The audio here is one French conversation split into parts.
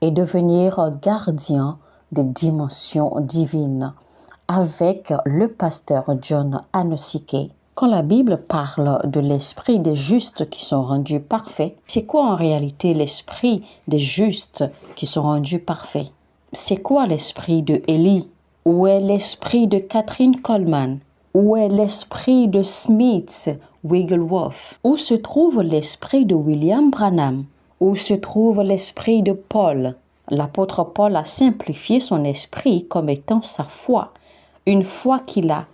et devenir gardien des dimensions divines avec le pasteur John Anosike. Quand la Bible parle de l'esprit des justes qui sont rendus parfaits, c'est quoi en réalité l'esprit des justes qui sont rendus parfaits? C'est quoi l'esprit de Élie? Où est l'esprit de Catherine Coleman? Où est l'esprit de Smith Wigglesworth? Où se trouve l'esprit de William Branham? Où se trouve l'esprit de Paul? L'apôtre Paul a simplifié son esprit comme étant sa foi, une foi qu'il a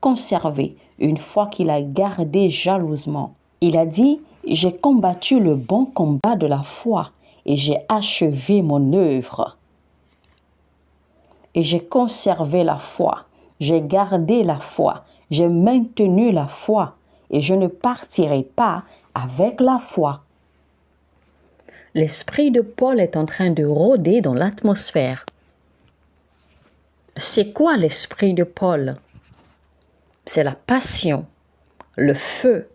conservée, une foi qu'il a gardée jalousement. Il a dit « J'ai combattu le bon combat de la foi et j'ai achevé mon œuvre. Et j'ai conservé la foi, j'ai gardé la foi, j'ai maintenu la foi et je ne partirai pas avec la foi. » L'esprit de Paul est en train de rôder dans l'atmosphère. C'est quoi l'esprit de Paul? C'est la passion, le feu,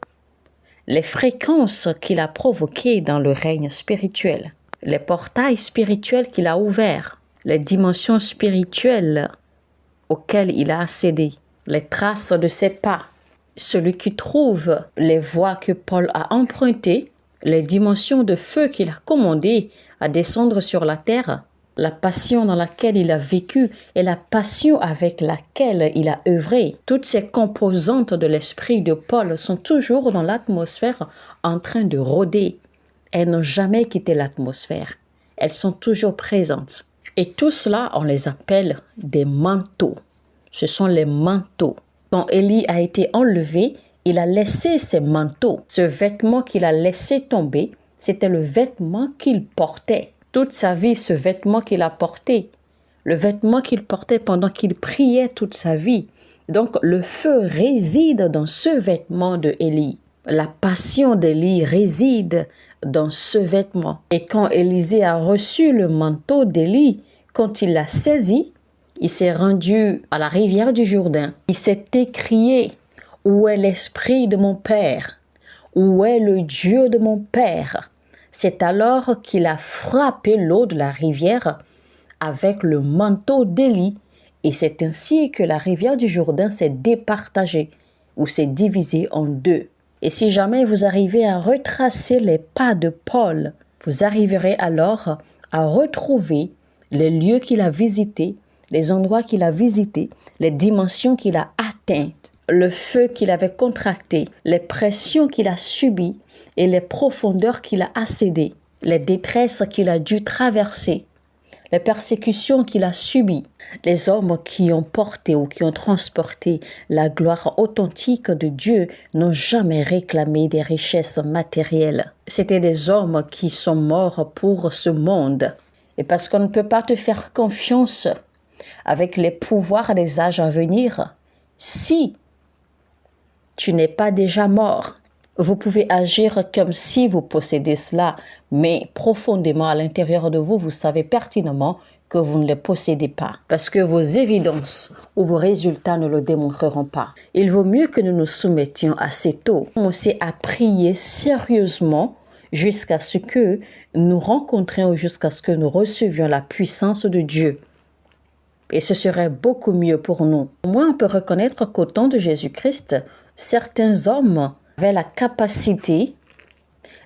les fréquences qu'il a provoquées dans le règne spirituel, les portails spirituels qu'il a ouverts, les dimensions spirituelles auxquelles il a accédé, les traces de ses pas. Celui qui trouve les voies que Paul a empruntées, les dimensions de feu qu'il a commandé à descendre sur la terre, la passion dans laquelle il a vécu et la passion avec laquelle il a œuvré. Toutes ces composantes de l'esprit de Paul sont toujours dans l'atmosphère en train de rôder. Elles n'ont jamais quitté l'atmosphère. Elles sont toujours présentes. Et tout cela, on les appelle des manteaux. Ce sont les manteaux. Quand Élie a été enlevé, il a laissé ses manteaux. Ce vêtement qu'il a laissé tomber, c'était le vêtement qu'il portait. Toute sa vie, ce vêtement qu'il a porté, le vêtement qu'il portait pendant qu'il priait toute sa vie. Donc, le feu réside dans ce vêtement de Élie. La passion d'Élie réside dans ce vêtement. Et quand Élisée a reçu le manteau d'Élie, quand il l'a saisi, il s'est rendu à la rivière du Jourdain. Il s'est écrié « Où est l'esprit de mon Père? Où est le Dieu de mon Père ?» C'est alors qu'il a frappé l'eau de la rivière avec le manteau d'Élie. Et c'est ainsi que la rivière du Jourdain s'est départagée ou s'est divisée en deux. Et si jamais vous arrivez à retracer les pas de Paul, vous arriverez alors à retrouver les lieux qu'il a visités, les endroits qu'il a visités, les dimensions qu'il a atteintes, le feu qu'il avait contracté, les pressions qu'il a subies et les profondeurs qu'il a accédées, les détresses qu'il a dû traverser, les persécutions qu'il a subies, les hommes qui ont porté ou qui ont transporté la gloire authentique de Dieu n'ont jamais réclamé des richesses matérielles. C'était des hommes qui sont morts pour ce monde. Et parce qu'on ne peut pas te faire confiance avec les pouvoirs des âges à venir, si tu n'es pas déjà mort, vous pouvez agir comme si vous possédez cela, mais profondément à l'intérieur de vous, vous savez pertinemment que vous ne le possédez pas, parce que vos évidences ou vos résultats ne le démontreront pas. Il vaut mieux que nous nous soumettions assez tôt, commencer à prier sérieusement jusqu'à ce que nous rencontrions, jusqu'à ce que nous recevions la puissance de Dieu. Et ce serait beaucoup mieux pour nous. Au moins, on peut reconnaître qu'au temps de Jésus-Christ, certains hommes avaient la capacité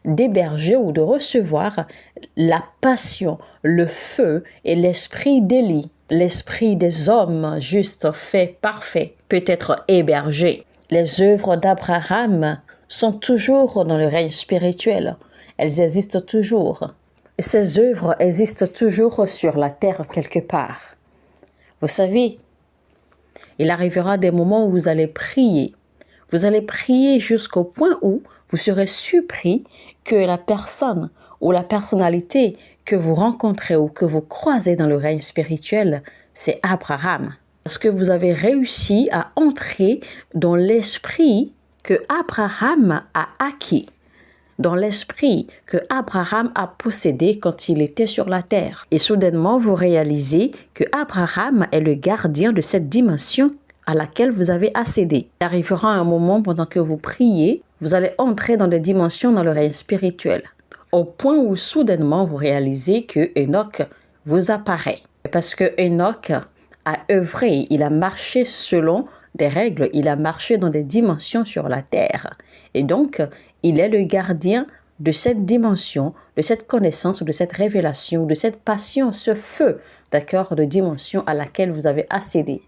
d'héberger ou de recevoir la passion, le feu et l'esprit d'Élie. L'esprit des hommes justes, faits, parfaits, peut être hébergé. Les œuvres d'Abraham sont toujours dans le règne spirituel. Elles existent toujours. Ces œuvres existent toujours sur la terre quelque part. Vous savez, il arrivera des moments où vous allez prier. Vous allez prier jusqu'au point où vous serez surpris que la personne ou la personnalité que vous rencontrez ou que vous croisez dans le règne spirituel, c'est Abraham. Parce que vous avez réussi à entrer dans l'esprit que Abraham a acquis, dans l'esprit que Abraham a possédé quand il était sur la terre. Et soudainement, vous réalisez que Abraham est le gardien de cette dimension à laquelle vous avez accédé. Il arrivera un moment pendant que vous priez, vous allez entrer dans des dimensions dans le règne spirituel, au point où soudainement vous réalisez que Enoch vous apparaît. Parce que Enoch a œuvré, il a marché selon des règles, il a marché dans des dimensions sur la terre. Et donc, il est le gardien de cette dimension, de cette connaissance, de cette révélation, de cette passion, ce feu, d'accord, de dimension à laquelle vous avez accédé.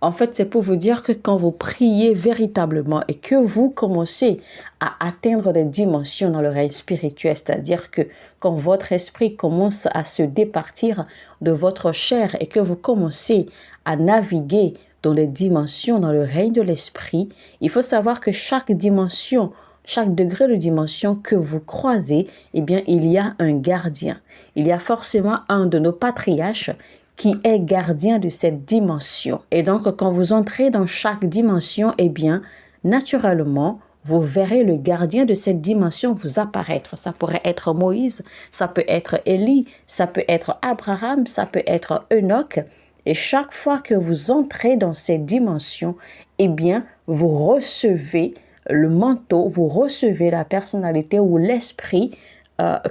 En fait, c'est pour vous dire que quand vous priez véritablement et que vous commencez à atteindre des dimensions dans le règne spirituel, c'est-à-dire que quand votre esprit commence à se départir de votre chair et que vous commencez à naviguer dans les dimensions dans le règne de l'esprit, il faut savoir que chaque dimension, chaque degré de dimension que vous croisez, eh bien, il y a un gardien. Il y a forcément un de nos patriarches qui est gardien de cette dimension. Et donc, quand vous entrez dans chaque dimension, eh bien, naturellement, vous verrez le gardien de cette dimension vous apparaître. Ça pourrait être Moïse, ça peut être Élie, ça peut être Abraham, ça peut être Enoch. Et chaque fois que vous entrez dans cette dimension, eh bien, vous recevez le manteau, vous recevez la personnalité ou l'esprit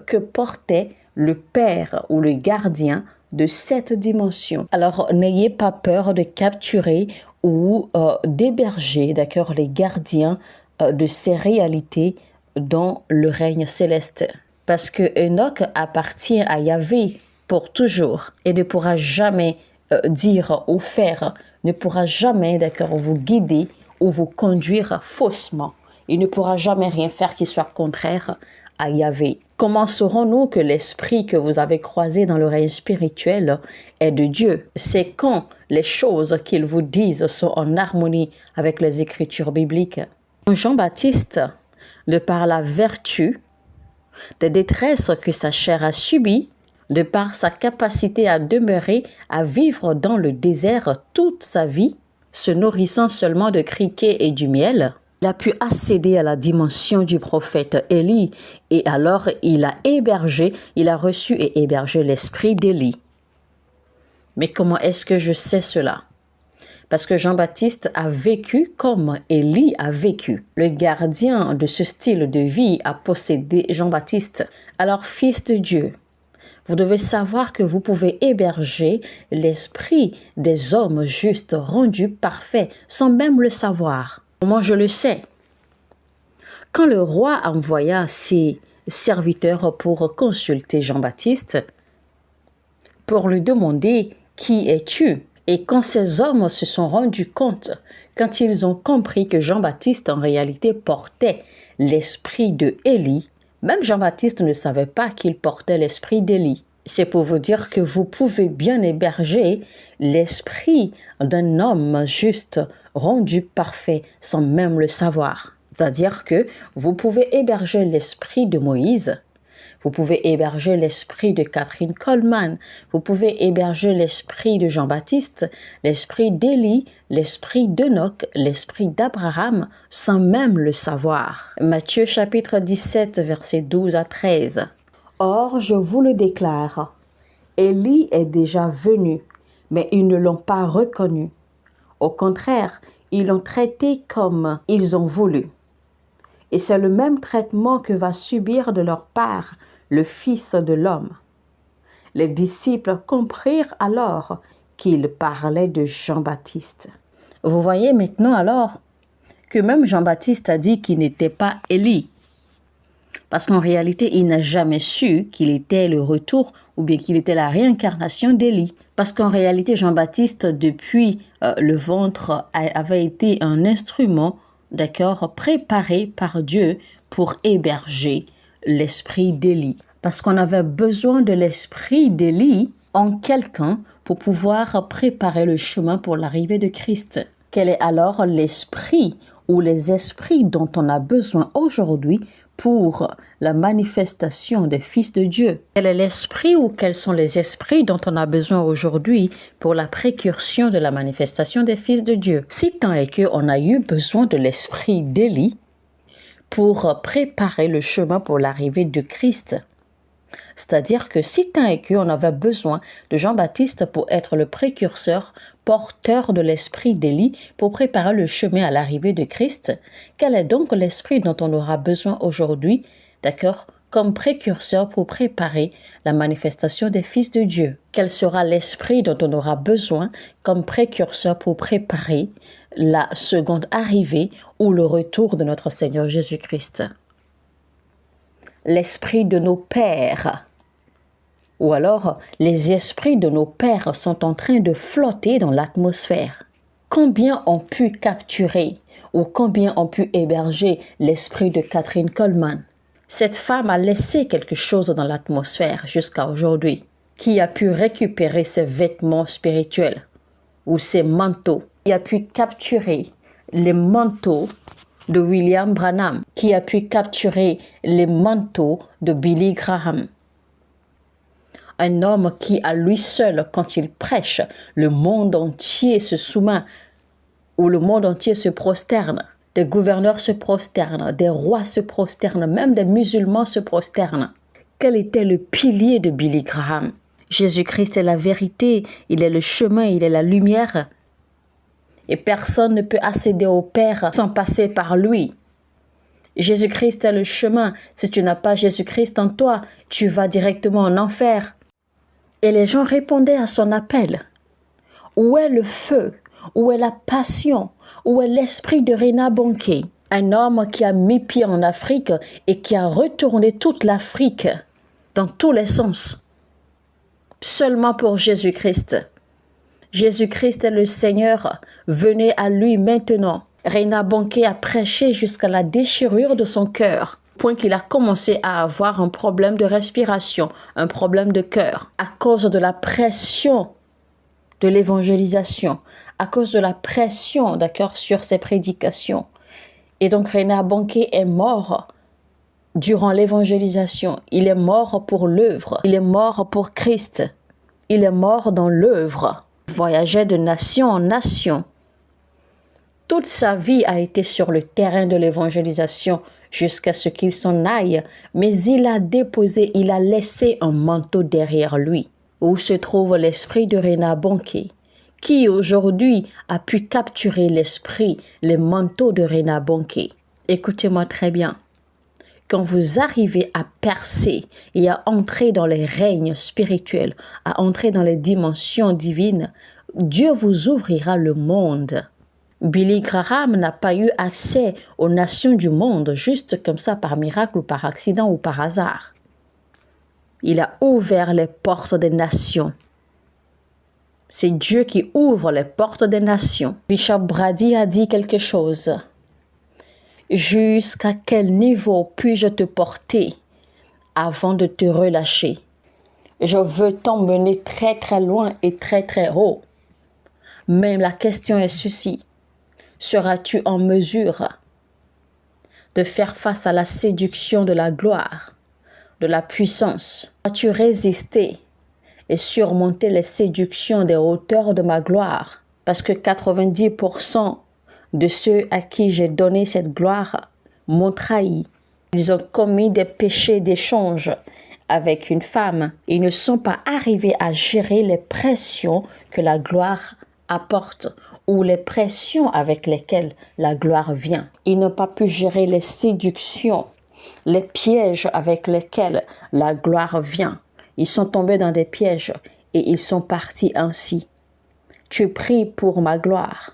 que portait le Père ou le gardien de cette dimension. Alors, n'ayez pas peur de capturer ou d'héberger, d'accord, les gardiens de ces réalités dans le règne céleste. Parce que Enoch appartient à Yahvé pour toujours et ne pourra jamais dire ou faire, ne pourra jamais, d'accord, vous guider ou vous conduire faussement. Il ne pourra jamais rien faire qui soit contraire à Yahvé. Comment saurons-nous que l'esprit que vous avez croisé dans le règne spirituel est de Dieu? C'est quand les choses qu'ils vous disent sont en harmonie avec les écritures bibliques. Jean-Baptiste, de par la vertu des détresses que sa chair a subies, de par sa capacité à demeurer, à vivre dans le désert toute sa vie, se nourrissant seulement de criquets et du miel, il a pu accéder à la dimension du prophète Élie et alors il a reçu et hébergé l'esprit d'Élie. Mais comment est-ce que je sais cela? Parce que Jean-Baptiste a vécu comme Élie a vécu. Le gardien de ce style de vie a possédé Jean-Baptiste. Alors, fils de Dieu, vous devez savoir que vous pouvez héberger l'esprit des hommes justes rendus parfaits sans même le savoir. Comment je le sais? Quand le roi envoya ses serviteurs pour consulter Jean-Baptiste, pour lui demander « Qui es-tu » et quand ces hommes se sont rendus compte, quand ils ont compris que Jean-Baptiste en réalité portait l'esprit de Élie, même Jean-Baptiste ne savait pas qu'il portait l'esprit d'Élie. C'est pour vous dire que vous pouvez bien héberger l'esprit d'un homme juste rendu parfait sans même le savoir. C'est-à-dire que vous pouvez héberger l'esprit de Moïse, vous pouvez héberger l'esprit de Catherine Coleman, vous pouvez héberger l'esprit de Jean-Baptiste, l'esprit d'Élie, l'esprit d'Enoch, l'esprit d'Abraham sans même le savoir. Matthieu chapitre 17, versets 12 à 13. Or, je vous le déclare, Élie est déjà venu, mais ils ne l'ont pas reconnu. Au contraire, ils l'ont traité comme ils ont voulu. Et c'est le même traitement que va subir de leur part le Fils de l'homme. Les disciples comprirent alors qu'il parlait de Jean-Baptiste. Vous voyez maintenant alors que même Jean-Baptiste a dit qu'il n'était pas Élie. Parce qu'en réalité, il n'a jamais su qu'il était le retour ou bien qu'il était la réincarnation d'Élie. Parce qu'en réalité, Jean-Baptiste, depuis le ventre, avait été un instrument, d'accord, préparé par Dieu pour héberger l'esprit d'Élie. Parce qu'on avait besoin de l'esprit d'Élie en quelqu'un pour pouvoir préparer le chemin pour l'arrivée de Christ. Quel est alors l'esprit ou les esprits dont on a besoin aujourd'hui pour la manifestation des fils de Dieu? Quel est l'esprit ou quels sont les esprits dont on a besoin aujourd'hui pour la précursion de la manifestation des fils de Dieu? Si tant est qu'on a eu besoin de l'esprit d'Élie pour préparer le chemin pour l'arrivée de Christ, c'est-à-dire que si tant est qu'on avait besoin de Jean-Baptiste pour être le précurseur, porteur de l'esprit d'Élie, pour préparer le chemin à l'arrivée de Christ, quel est donc l'esprit dont on aura besoin aujourd'hui, d'accord, comme précurseur pour préparer la manifestation des fils de Dieu. Quel sera l'esprit dont on aura besoin comme précurseur pour préparer la seconde arrivée ou le retour de notre Seigneur Jésus-Christ? L'esprit de nos pères. Ou alors, les esprits de nos pères sont en train de flotter dans l'atmosphère. Combien ont pu capturer ou combien ont pu héberger l'esprit de Kathryn Kuhlman? Cette femme a laissé quelque chose dans l'atmosphère jusqu'à aujourd'hui. Qui a pu récupérer ses vêtements spirituels ou ses manteaux? Qui a pu capturer les manteaux de William Branham? Qui a pu capturer les manteaux de Billy Graham? Un homme qui, à lui seul, quand il prêche, le monde entier se soumet ou le monde entier se prosterne. Des gouverneurs se prosternent, des rois se prosternent, même des musulmans se prosternent. Quel était le pilier de Billy Graham? Jésus-Christ est la vérité, il est le chemin, il est la lumière. Et personne ne peut accéder au Père sans passer par lui. Jésus-Christ est le chemin. Si tu n'as pas Jésus-Christ en toi, tu vas directement en enfer. Et les gens répondaient à son appel. Où est le feu? Où est la passion? Où est l'esprit de Reinhard Bonnke? Un homme qui a mis pied en Afrique et qui a retourné toute l'Afrique dans tous les sens. Seulement pour Jésus-Christ. Jésus-Christ est le Seigneur. Venez à lui maintenant. Reinhard Bonnke a prêché jusqu'à la déchirure de son cœur, point qu'il a commencé à avoir un problème de respiration, un problème de cœur, à cause de la pression de l'évangélisation, à cause de la pression, d'accord, sur ses prédications. Et donc Reinhard Bonnke est mort durant l'évangélisation. Il est mort pour l'œuvre. Il est mort pour Christ. Il est mort dans l'œuvre. Il voyageait de nation en nation. Toute sa vie a été sur le terrain de l'évangélisation jusqu'à ce qu'il s'en aille, mais il a déposé, il a laissé un manteau derrière lui, où se trouve l'esprit de Reinhard Bonnke, qui aujourd'hui a pu capturer l'esprit, les manteaux de Reinhard Bonnke. Écoutez-moi très bien. Quand vous arrivez à percer et à entrer dans les règnes spirituels, à entrer dans les dimensions divines, Dieu vous ouvrira le monde. Billy Graham n'a pas eu accès aux nations du monde juste comme ça par miracle ou par accident ou par hasard. Il a ouvert les portes des nations. C'est Dieu qui ouvre les portes des nations. Bishop Brady a dit quelque chose. Jusqu'à quel niveau puis-je te porter avant de te relâcher? Je veux t'emmener très très loin et très très haut. Mais la question est ceci. Seras-tu en mesure de faire face à la séduction de la gloire, de la puissance? Vas-tu résister et surmonter les séductions des hauteurs de ma gloire? Parce que 90% de ceux à qui j'ai donné cette gloire m'ont trahi. Ils ont commis des péchés d'échange avec une femme. Ils ne sont pas arrivés à gérer les pressions que la gloire apporte ou les pressions avec lesquelles la gloire vient. Ils n'ont pas pu gérer les séductions, les pièges avec lesquels la gloire vient. Ils sont tombés dans des pièges et ils sont partis ainsi. Tu pries pour ma gloire.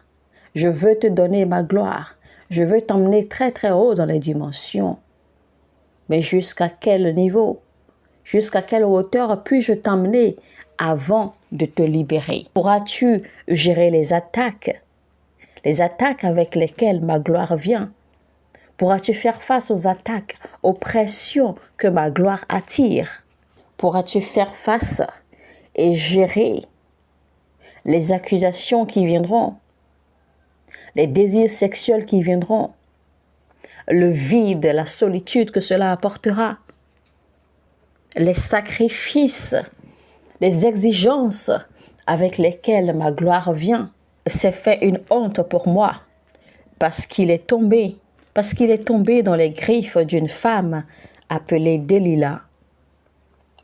Je veux te donner ma gloire. Je veux t'emmener très très haut dans les dimensions. Mais jusqu'à quel niveau? Jusqu'à quelle hauteur puis-je t'emmener avant de te libérer? Pourras-tu gérer les attaques avec lesquelles ma gloire vient? Pourras-tu faire face aux attaques, aux pressions que ma gloire attire? Pourras-tu faire face et gérer les accusations qui viendront, les désirs sexuels qui viendront, le vide, la solitude que cela apportera, les sacrifices, les exigences avec lesquelles ma gloire vient? C'est fait une honte pour moi parce qu'il est tombé dans les griffes d'une femme appelée Delilah.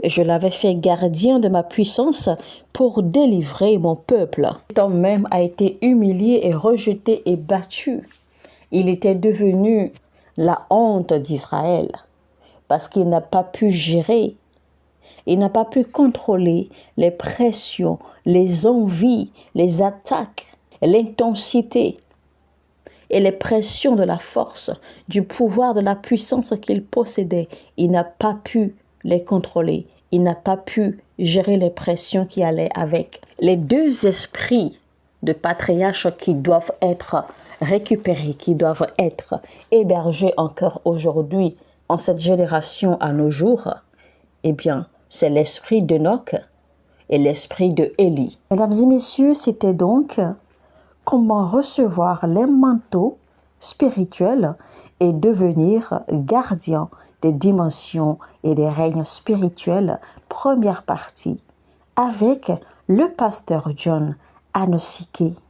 Je l'avais fait gardien de ma puissance pour délivrer mon peuple. Cet homme même a été humilié et rejeté et battu. Il était devenu la honte d'Israël. parce qu'il n'a pas pu gérer, il n'a pas pu contrôler les pressions, les envies, les attaques, l'intensité et les pressions de la force, du pouvoir, de la puissance qu'il possédait. Il n'a pas pu les contrôler. Il n'a pas pu gérer les pressions qui allaient avec. Les deux esprits de patriarches qui doivent être récupérés, qui doivent être hébergés encore aujourd'hui, en cette génération à nos jours, eh bien, c'est l'esprit d'Enoch et l'esprit de Élie. Mesdames et messieurs, c'était donc comment recevoir les manteaux spirituels et devenir gardien des dimensions et des règnes spirituels, première partie, avec le pasteur John Anosike.